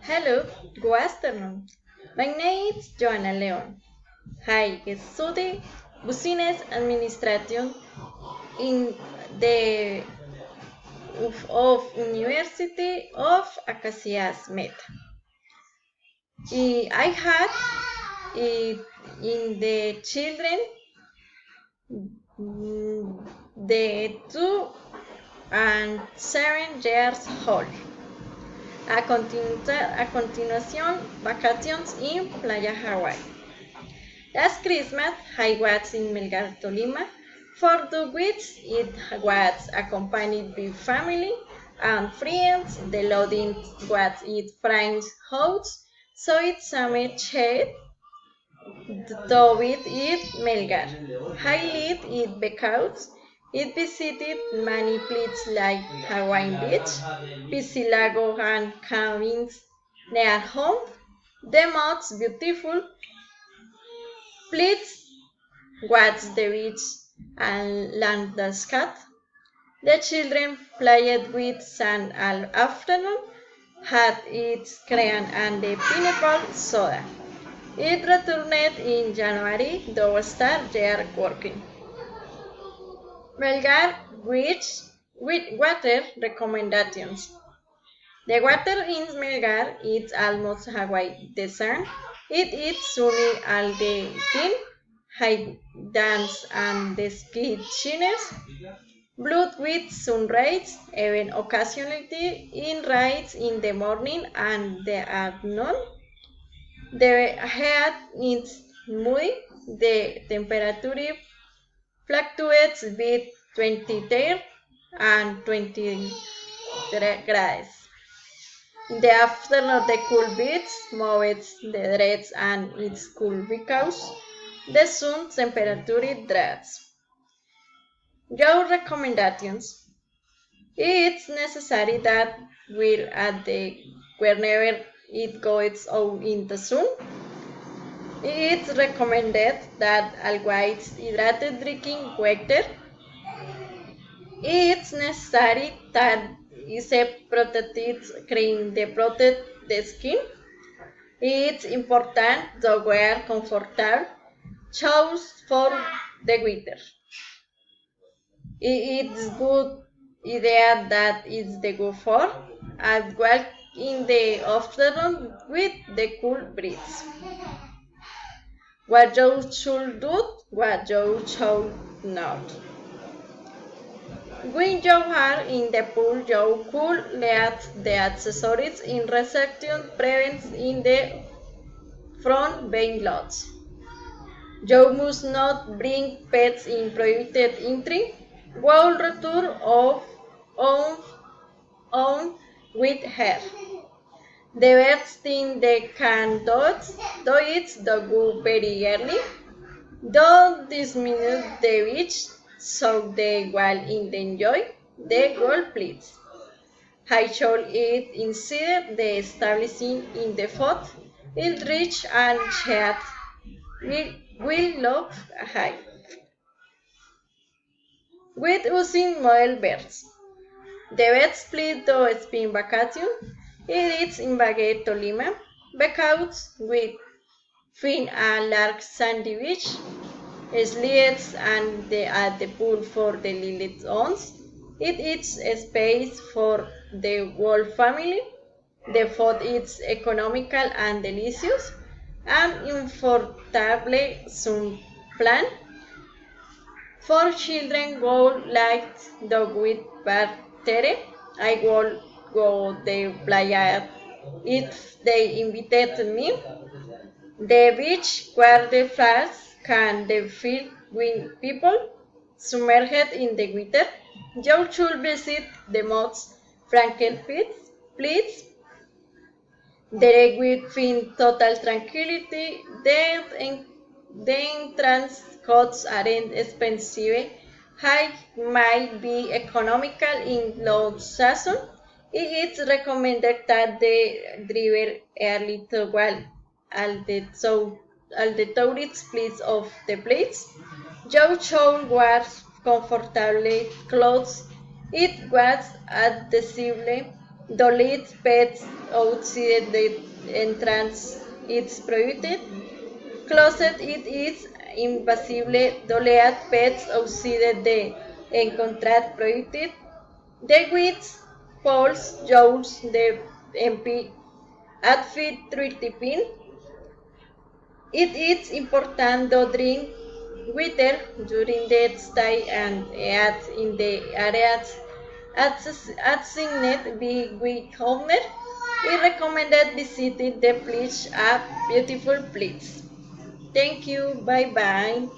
Hello, good afternoon. My name is Joanna Leon. I study business administration in the of University of Acacias Meta. I had in the children the 2 and 7 years old. A continuación, vacations in Playa Hawaii. Last Christmas, I was in Melgar, Tolima. For 2 weeks, it was accompanied by family and friends. The loading was at friend's house, so it summer chat David in Melgar. I lived it because it visited many places like Hawaiian Beach, Pisilago and cabins near home. The most beautiful place was the beach and landscape. The children played with sand all afternoon, had its crayon and the pineapple soda. It returned in January, though start their working. Melgar Beach with water recommendations. The water in Melgar is almost Hawaii desert. It is sunny all the time. High dance and the ski chines. Blood with sunrise, even occasionally in rides in the morning and the afternoon. The head is muddy. The temperature fluctuates between 23 and 20 degrees. In the afternoon, the cool beach moves the dreads and it's cool because the sun temperature drops. Your recommendations. It's necessary that we're at the whenever it goes out in the sun. It's recommended that always hydrated drinking water. It's necessary that is a protective cream to protect the skin. It's important to wear comfortable shoes for the winter. It's good idea that is the good for as well in the afternoon with the cool breeze. What you should do, what you should not. When you are in the pool, you could let the accessories in reception prevents in the front being lots. You must not bring pets in prohibited entry. While return of on with her. The best thing they can do is to go very early. Don't dismiss the beach so they will enjoy the goal please. I shall eat instead the establishing in the foot. It rich and chat will look high. With using model birds. The best place to spend vacation it is in Baguette, Tolima, because we find a large sandy beach, slides and at the pool for the little ones. It is a space for the whole family. The food is economical and delicious, and comfortable some plan. For children go like dog with Bartere. I will go the playa if they invited me. The beach where the flowers can they feel with people submerged in the water. You should visit the most Frankel pits, please. There with total tranquility. The entrance costs aren't expensive. High might be economical in low season. It is recommended that the driver early to well all the so all the tourist place of the place. You should wear comfortable clothes. It was accessible Dolit pets outside the entrance is prohibited. Closet it is impossible. Doleat pets outside the encontrar prohibited. The wits, poles, jowls, the MP outfit tripping. It is important to drink water during the stay and at in the areas assigned by owner. It recommended visiting the place a beautiful place. Thank you. Bye bye.